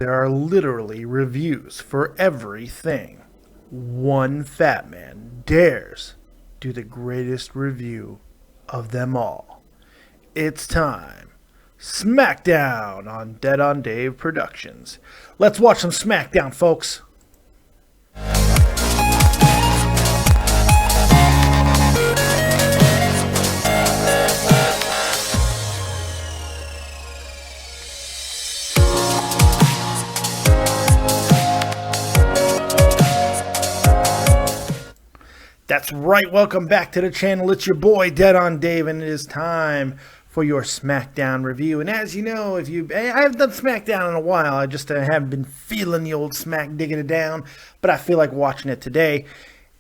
There are literally reviews for everything. One fat man dares do the greatest review of them all. It's time. SmackDown on Dead on Dave Productions. Let's watch some SmackDown, folks. That's right, welcome back to the channel. It's your boy Dead on Dave, and it is time for your SmackDown review. And as you know, I haven't done SmackDown in a while. I just haven't been feeling the old smack digging it down, but I feel like watching it today.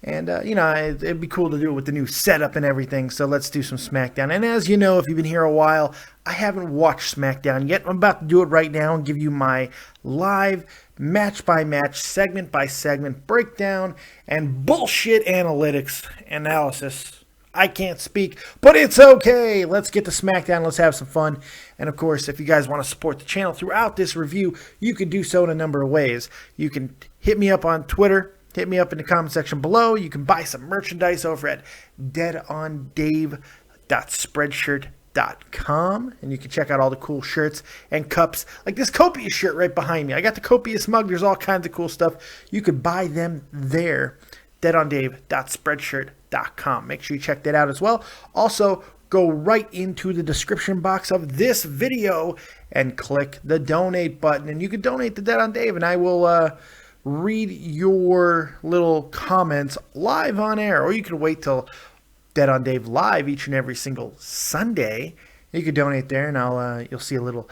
And, it'd be cool to do it with the new setup and everything, so let's do some SmackDown. And as you know, if you've been here a while, I haven't watched SmackDown yet. I'm about to do it right now and give you my live match-by-match, segment-by-segment breakdown and bullshit analytics analysis. I can't speak, but it's okay. Let's get to SmackDown. Let's have some fun. And, of course, if you guys want to support the channel throughout this review, you can do so in a number of ways. You can hit me up on Twitter. Hit me up in the comment section below. You can buy some merchandise over at deadondave.spreadshirt.com, and you can check out all the cool shirts and cups, like this Copious shirt right behind me. I got the Copious mug. There's all kinds of cool stuff. You could buy them there, deadondave.spreadshirt.com. Make sure you check that out as well. Also, go right into the description box of this video and click the donate button, and you can donate to Dead on Dave, and I will read your little comments live on air, or you can wait till Dead on Dave live each and every single Sunday. You can donate there, and you'll see a little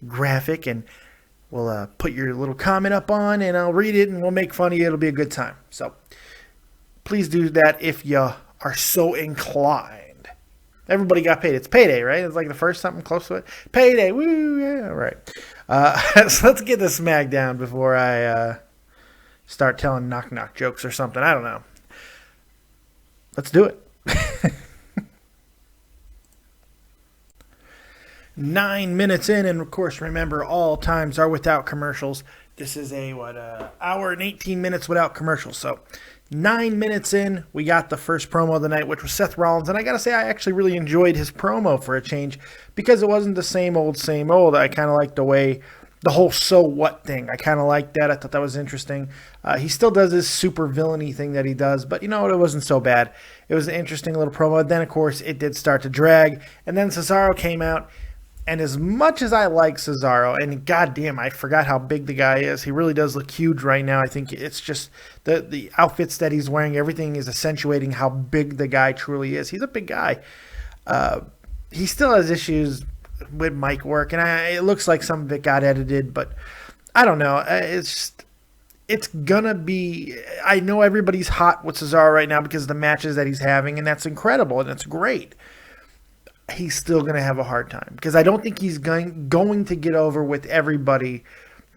graphic, and we'll put your little comment up on, and I'll read it, and we'll make fun of you. It'll be a good time. So please do that if you are so inclined. Everybody got paid. It's payday, right? It's like the first something close to it. Payday. Woo! Yeah, all right. So let's get to SmackDown before I start telling knock-knock jokes or something. I don't know. Let's do it. 9 minutes in, and of course, remember, all times are without commercials. This is a, hour and 18 minutes without commercials. So 9 minutes in, we got the first promo of the night, which was Seth Rollins. And I got to say, I actually really enjoyed his promo for a change because it wasn't the same old, same old. I kind of liked the way the whole so what thing. I kind of liked that. I thought that was interesting. He still does this super villainy thing that he does, but you know what? It wasn't so bad. It was an interesting little promo. Then, of course, it did start to drag. And then Cesaro came out. And as much as I like Cesaro, and goddamn, I forgot how big the guy is. He really does look huge right now. I think it's just the outfits that he's wearing, everything is accentuating how big the guy truly is. He's a big guy. He still has issues with mic work, and it looks like some of it got edited, but I don't know. It's gonna be. I know everybody's hot with Cesaro right now because of the matches that he's having, and that's incredible and it's great. He's still gonna have a hard time because I don't think he's going to get over with everybody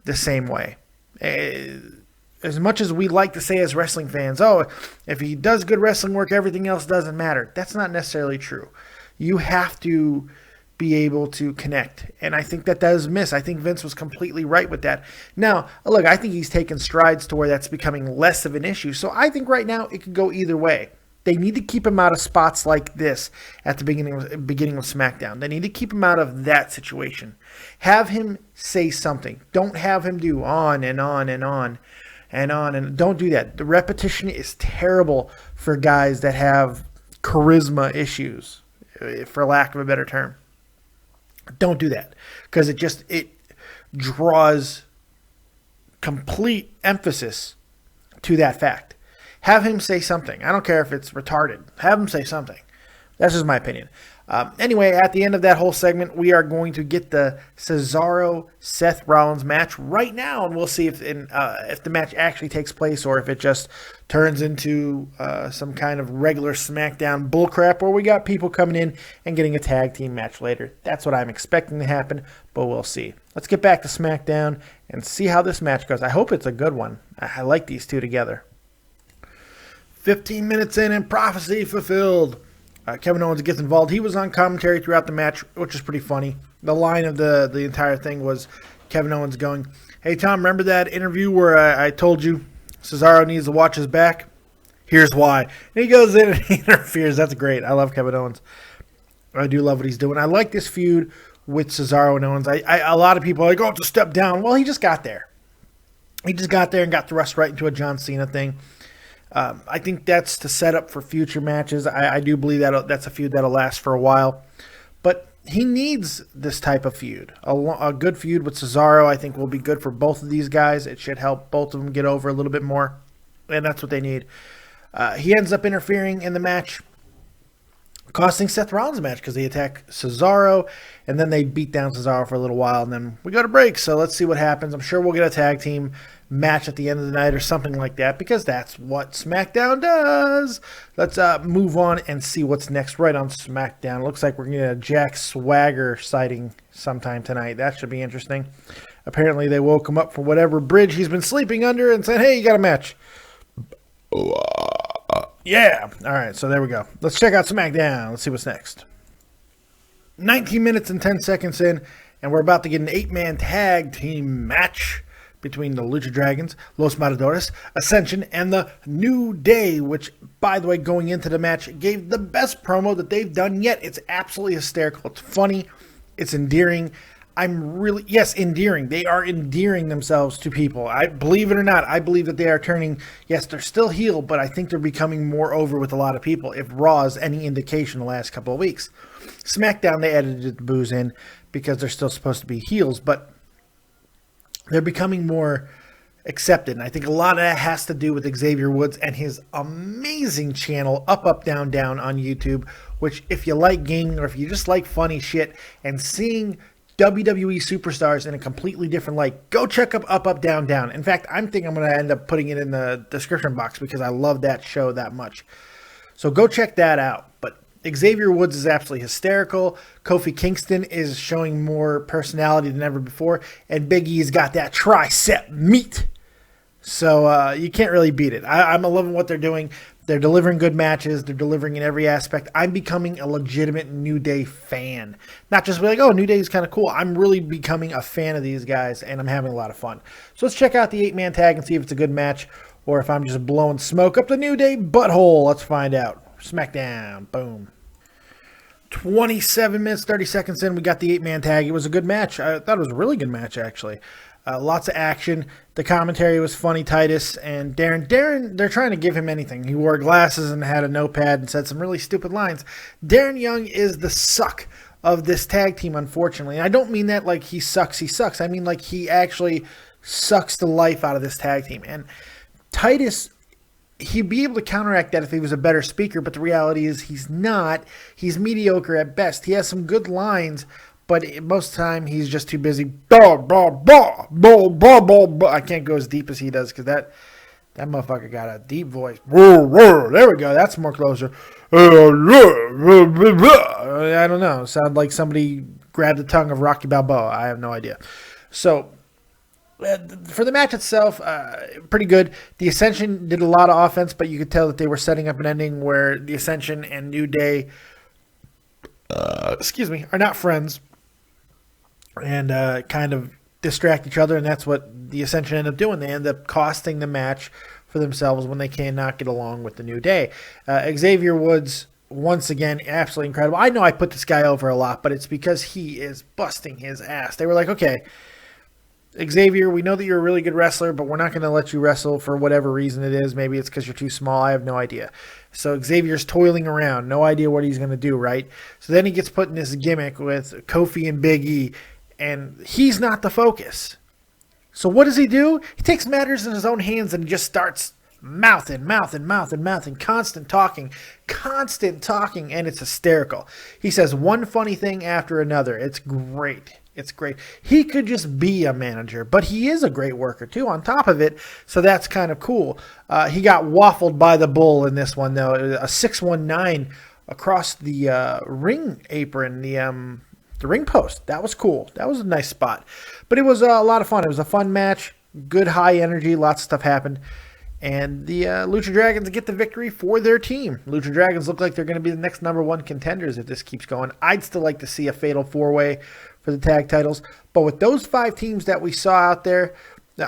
the same way. As much as we like to say as wrestling fans, oh, if he does good wrestling work, everything else doesn't matter. That's not necessarily true. You have to be able to connect. And I think that does miss. I think Vince was completely right with that. Now, look, I think he's taken strides to where that's becoming less of an issue. So I think right now it could go either way. They need to keep him out of spots like this at the beginning of SmackDown. They need to keep him out of that situation. Have him say something. Don't have him do on and on and on and on. And don't do that. The repetition is terrible for guys that have charisma issues, for lack of a better term. Don't do that because it draws complete emphasis to that fact. Have him say something. I don't care if it's retarded. Have him say something. That's just my opinion. Anyway, at the end of that whole segment, we are going to get the Cesaro-Seth Rollins match right now, and we'll see if the match actually takes place or if it just turns into some kind of regular SmackDown bullcrap where we got people coming in and getting a tag team match later. That's what I'm expecting to happen, but we'll see. Let's get back to SmackDown and see how this match goes. I hope it's a good one. I like these two together. 15 minutes in and prophecy fulfilled. Kevin Owens gets involved. He was on commentary throughout the match, which is pretty funny. The line of the entire thing was Kevin Owens going, Hey, Tom, remember that interview where I told you Cesaro needs to watch his back? Here's why. And he goes in and he interferes. That's great. I love Kevin Owens. I do love what he's doing. I like this feud with Cesaro and Owens. A lot of people are like, oh, it's a step down. Well, he just got there. He just got there and got thrust right into a John Cena thing. I think that's to set up for future matches. I do believe that that's a feud that'll last for a while. But he needs this type of feud. A good feud with Cesaro, I think, will be good for both of these guys. It should help both of them get over a little bit more. And that's what they need. He ends up interfering in the match, costing Seth Rollins the match because they attack Cesaro, and then they beat down Cesaro for a little while, and then we go to break. So let's see what happens. I'm sure we'll get a tag team match at the end of the night or something like that because that's what SmackDown does. Let's move on and see what's next right on SmackDown. Looks like we're going to get a Jack Swagger sighting sometime tonight. That should be interesting. Apparently they woke him up from whatever bridge he's been sleeping under and said, hey, you got a match. Yeah. All right, so there we go. Let's check out SmackDown. Let's see what's next. 19 minutes and 10 seconds in, and we're about to get an 8-man tag team match between the Lucha Dragons, Los Matadores, Ascension, and the New Day, which, by the way, going into the match, gave the best promo that they've done yet. It's absolutely hysterical. It's funny. It's endearing. Endearing. They are endearing themselves to people. I believe it or not, I believe that they are turning, yes, they're still heel, but I think they're becoming more over with a lot of people, if Raw is any indication the last couple of weeks. SmackDown, they edited the boos in because they're still supposed to be heels, but they're becoming more accepted. And I think a lot of that has to do with Xavier Woods and his amazing channel, Up, Down, Down on YouTube, which if you like gaming or if you just like funny shit and seeing WWE superstars in a completely different light, go check Up, Down, Down. In fact, I'm going to end up putting it in the description box because I love that show that much. So go check that out. But Xavier Woods is absolutely hysterical. Kofi Kingston is showing more personality than ever before. And Big E's got that tricep meat. So you can't really beat it. I'm loving what they're doing. They're delivering good matches. They're delivering in every aspect. I'm becoming a legitimate New Day fan. Not just be like, oh, New Day is kind of cool. I'm really becoming a fan of these guys, and I'm having a lot of fun. So let's check out the 8-man tag and see if it's a good match or if I'm just blowing smoke up the New Day butthole. Let's find out. SmackDown. Boom. 27 minutes, 30 seconds in, we got the 8-man tag. It was a good match. I thought it was a really good match, actually. Lots of action. The commentary was funny. Titus and Darren, they're trying to give him anything. He wore glasses and had a notepad and said some really stupid lines. Darren Young is the suck of this tag team, unfortunately. And I don't mean that like he sucks. I mean like he actually sucks the life out of this tag team. And Titus, he'd be able to counteract that if he was a better speaker, but the reality is he's not. He's mediocre at best. He has some good lines, but most of the time, he's just too busy. I can't go as deep as he does because that motherfucker got a deep voice. There we go. That's more closer. I don't know. Sound like somebody grabbed the tongue of Rocky Balboa. I have no idea. So, for the match itself, pretty good. The Ascension did a lot of offense, but you could tell that they were setting up an ending where the Ascension and New Day, are not friends. And kind of distract each other, and that's what the Ascension end up doing. They end up costing the match for themselves when they cannot get along with the New Day. Xavier Woods, once again, absolutely incredible. I know I put this guy over a lot, but it's because he is busting his ass. They were like, okay, Xavier, we know that you're a really good wrestler, but we're not going to let you wrestle for whatever reason it is. Maybe it's because you're too small. I have no idea. So Xavier's toiling around. No idea what he's going to do, right? So then he gets put in this gimmick with Kofi and Big E, and he's not the focus. So what does he do? He takes matters in his own hands and just starts mouthing, constant talking, and it's hysterical. He says one funny thing after another. It's great. He could just be a manager, but he is a great worker too on top of it, so that's kind of cool. He got waffled by the bull in this one, though. A 619 across the ring apron, the ring post. That was cool. That was a nice spot. But it was a lot of fun. It was a fun match. Good high energy. Lots of stuff happened. And the Lucha Dragons get the victory for their team. Lucha Dragons look like they're going to be the next #1 contenders if this keeps going. I'd still like to see a fatal 4-way for for the tag titles. But with those 5 teams that we saw out there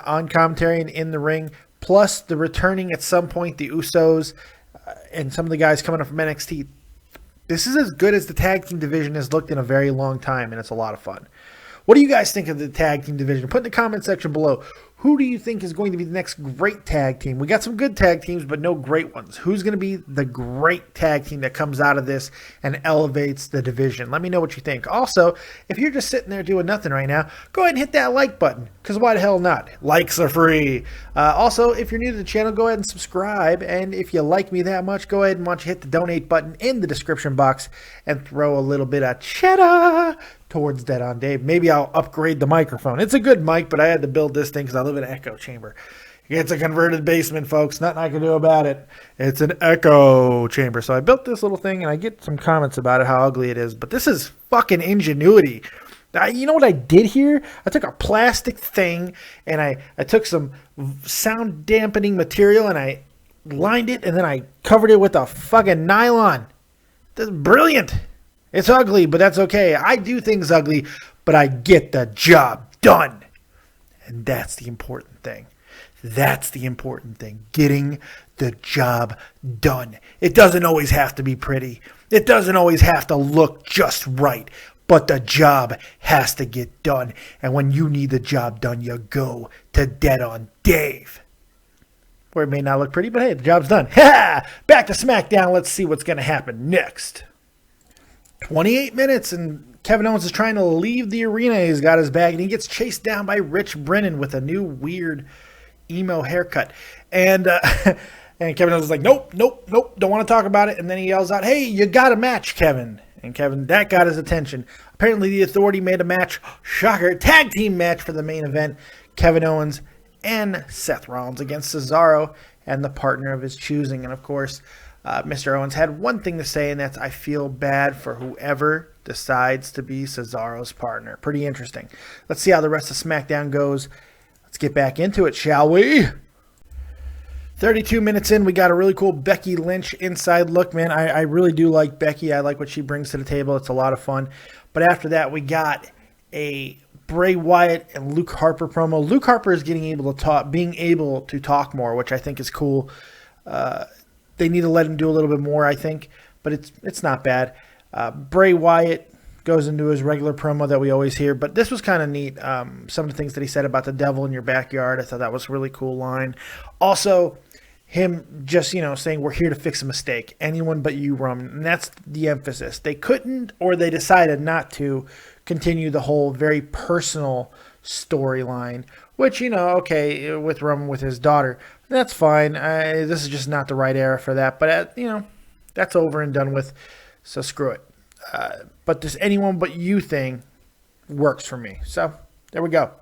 on commentary and in the ring, plus the returning at some point, the Usos and some of the guys coming up from NXT, this is as good as the tag team division has looked in a very long time, and it's a lot of fun. What do you guys think of the tag team division? Put in the comment section below. Who do you think is going to be the next great tag team? We got some good tag teams, but no great ones. Who's going to be the great tag team that comes out of this and elevates the division? Let me know what you think. Also, if you're just sitting there doing nothing right now, go ahead and hit that like button, because why the hell not? Likes are free. Also, if you're new to the channel, go ahead and subscribe. And if you like me that much, go ahead and hit the donate button in the description box and throw a little bit of cheddar towards Dead on Dave. Maybe I'll upgrade the microphone. It's a good mic, but I had to build this thing because I live in an echo chamber. It's a converted basement, folks. Nothing I can do about it. It's an echo chamber. So I built this little thing, and I get some comments about it, how ugly it is. But this is fucking ingenuity. You know what I did here? I took a plastic thing, and I took some sound dampening material, and I lined it, and then I covered it with a fucking nylon. That's brilliant. It's ugly, but that's okay. I do things ugly, but I get the job done. And that's the important thing. That's the important thing. Getting the job done. It doesn't always have to be pretty. It doesn't always have to look just right. But the job has to get done. And when you need the job done, you go to Dead on Dave. Where it may not look pretty, but hey, the job's done. Ha! Back to SmackDown. Let's see what's going to happen next. 28 minutes, and Kevin Owens is trying to leave the arena. He's got his bag, and he gets chased down by Rich Brennan with a new weird emo haircut. And and Kevin Owens is like, nope, don't want to talk about it. And then he yells out, hey, you got a match, Kevin. And Kevin, that got his attention. Apparently the Authority made a match, shocker, tag team match for the main event. Kevin Owens and Seth Rollins against Cesaro and the partner of his choosing. And of course, Mr. Owens had one thing to say, and that's, I feel bad for whoever decides to be Cesaro's partner. Pretty interesting. Let's see how the rest of SmackDown goes. Let's get back into it, shall we? 32 minutes in, we got a really cool Becky Lynch inside look, man. I really do like Becky. I like what she brings to the table. It's a lot of fun. But after that, we got a Bray Wyatt and Luke Harper promo. Luke Harper is being able to talk more, which I think is cool. They need to let him do a little bit more, I think, but it's not bad. Bray Wyatt goes into his regular promo that we always hear, but this was kind of neat. Some of the things that he said about the devil in your backyard, I thought that was a really cool line. Also, him just, saying we're here to fix a mistake. Anyone but you, Roman. And that's the emphasis. They couldn't, or they decided not to, continue the whole very personal storyline, which, okay, with Roman with his daughter. That's fine. This is just not the right era for that. But, that's over and done with, so screw it. But this anyone but you thing works for me. So, there we go.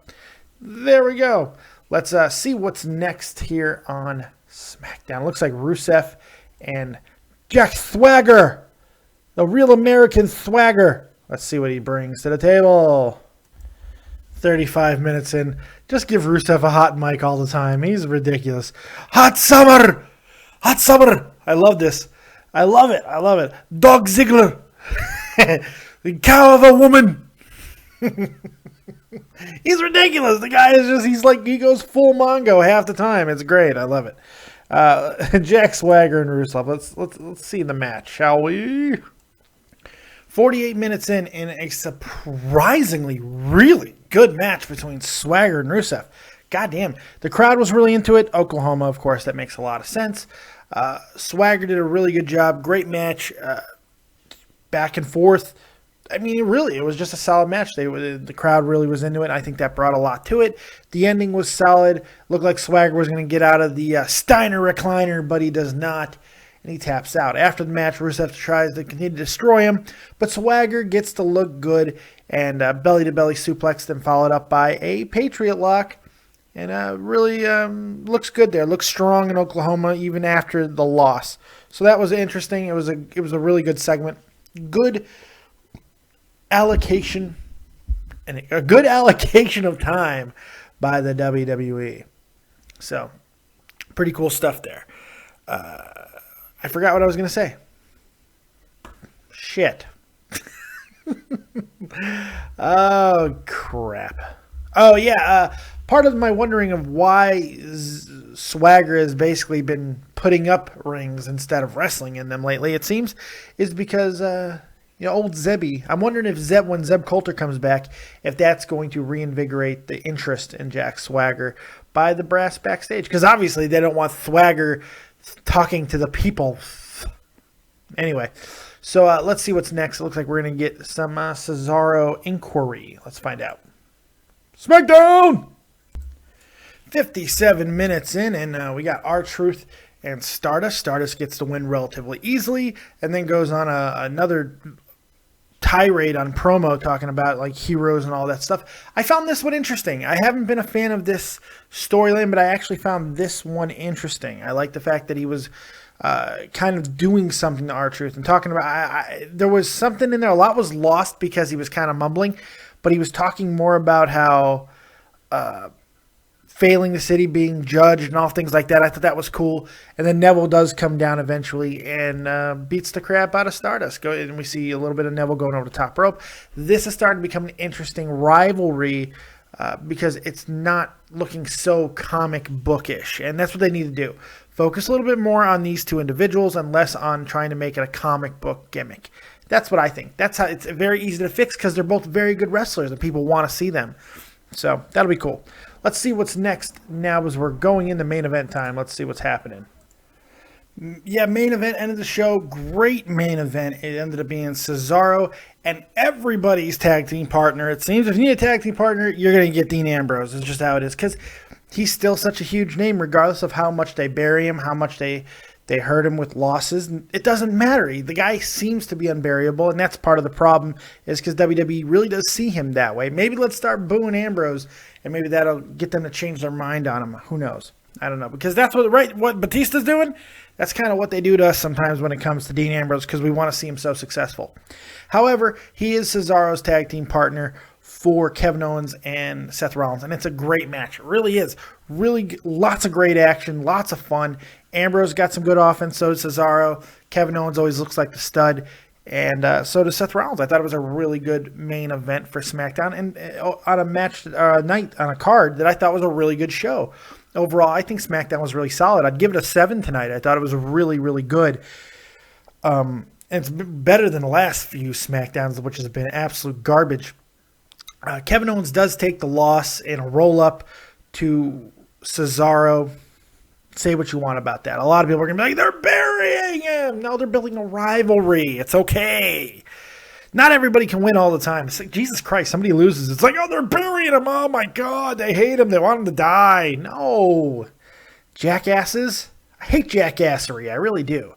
Let's see what's next here on SmackDown. Looks like Rusev and Jack Swagger, the real American Swagger. Let's see what he brings to the table. 35 minutes in. Just give Rusev a hot mic all the time. He's ridiculous. Hot summer. I love this. I love it. Dog Ziggler. The cow of a woman. He's ridiculous. The guy is he goes full Mongo half the time. It's great. I love it. Jack Swagger and Rusev. Let's see the match, shall we? 48 minutes in a surprisingly really good match between Swagger and Rusev. Goddamn. The crowd was really into it. Oklahoma, of course, that makes a lot of sense. Swagger did a really good job. Great match. Back and forth. I mean, it was just a solid match. The crowd really was into it. I think that brought a lot to it. The ending was solid. Looked like Swagger was going to get out of the Steiner recliner, but he does not. And he taps out. After the match, Rusev tries to continue to destroy him, but Swagger gets to look good and belly-to-belly suplex, then followed up by a Patriot lock. And really looks good there. Looks strong in Oklahoma even after the loss. So that was interesting. It was a really good segment. Good allocation and a good allocation of time by the WWE. So pretty cool stuff there. I forgot what I was going to say. Shit. Oh, crap. Oh, yeah. Part of my wondering of why Swagger has basically been putting up rings instead of wrestling in them lately, it seems, is because, old Zebby. I'm wondering if when Zeb Coulter comes back, if that's going to reinvigorate the interest in Jack Swagger by the brass backstage. Because obviously they don't want Swagger talking to the people. Anyway, so let's see what's next. It looks like we're going to get some Cesaro inquiry. Let's find out. SmackDown! 57 minutes in, and we got R-Truth and Stardust. Stardust gets the win relatively easily, and then goes on another tirade on promo talking about like heroes and all that stuff. I found this one interesting. I haven't been a fan of this storyline, but I actually found this one interesting. I like the fact that he was kind of doing something to R-Truth and talking about. There was something in there. A lot was lost because he was kind of mumbling, but he was talking more about how failing the city, being judged, and all things like that. I thought that was cool. And then Neville does come down eventually and beats the crap out of Stardust. And we see a little bit of Neville going over the top rope. This is starting to become an interesting rivalry because it's not looking so comic bookish. And that's what they need to do. Focus a little bit more on these two individuals and less on trying to make it a comic book gimmick. That's what I think. That's how it's very easy to fix because they're both very good wrestlers and people want to see them. So that'll be cool. Let's see what's next now as we're going into main event time. Let's see what's happening. Yeah, main event ended the show. Great main event. It ended up being Cesaro and everybody's tag team partner. It seems if you need a tag team partner, you're going to get Dean Ambrose. It's just how it is because he's still such a huge name regardless of how much they bury him, how much they hurt him with losses. It doesn't matter. The guy seems to be unburyable, and that's part of the problem is because WWE really does see him that way. Maybe let's start booing Ambrose, and maybe that'll get them to change their mind on him. Who knows? I don't know. Because that's what Batista's doing. That's kind of what they do to us sometimes when it comes to Dean Ambrose because we want to see him so successful. However, he is Cesaro's tag team partner for Kevin Owens and Seth Rollins, and it's a great match. It really is. Really lots of great action, lots of fun. Ambrose got some good offense, so does Cesaro. Kevin Owens always looks like the stud, and so does Seth Rollins. I thought it was a really good main event for SmackDown, and on a match night on a card that I thought was a really good show. Overall, I think SmackDown was really solid. I'd give it a 7 tonight. I thought it was really, really good. And it's better than the last few SmackDowns, which has been absolute garbage. Kevin Owens does take the loss in a roll-up to Cesaro. Say what you want about that. A lot of people are going to be like, they're burying him. No, they're building a rivalry. It's okay. Not everybody can win all the time. It's like, Jesus Christ, somebody loses. It's like, oh, they're burying him. Oh, my God. They hate him. They want him to die. No. Jackasses. I hate jackassery. I really do.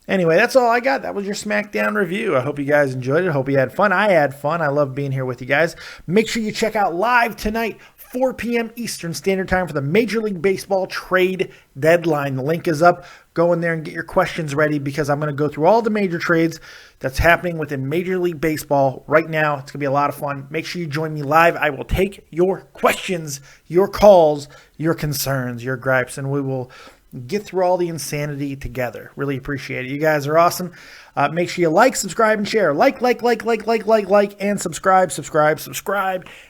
Anyway, that's all I got. That was your SmackDown review. I hope you guys enjoyed it. I hope you had fun. I had fun. I love being here with you guys. Make sure you check out live tonight, 4 p.m. Eastern Standard Time for the Major League Baseball trade deadline. The link is up. Go in there and get your questions ready because I'm going to go through all the major trades that's happening within Major League Baseball right now. It's going to be a lot of fun. Make sure you join me live. I will take your questions, your calls, your concerns, your gripes, and we will get through all the insanity together. Really appreciate it. You guys are awesome. Make sure you like, subscribe, and share. Like, and subscribe.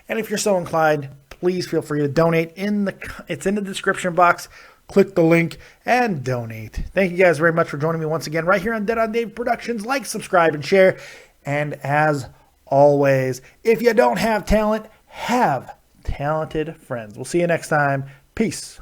And if you're so inclined, please feel free to donate. It's in the description box. Click the link and donate. Thank you guys very much for joining me once again right here on Dead on Dave Productions. Like, subscribe, and share. And as always, if you don't have talent, have talented friends. We'll see you next time. Peace.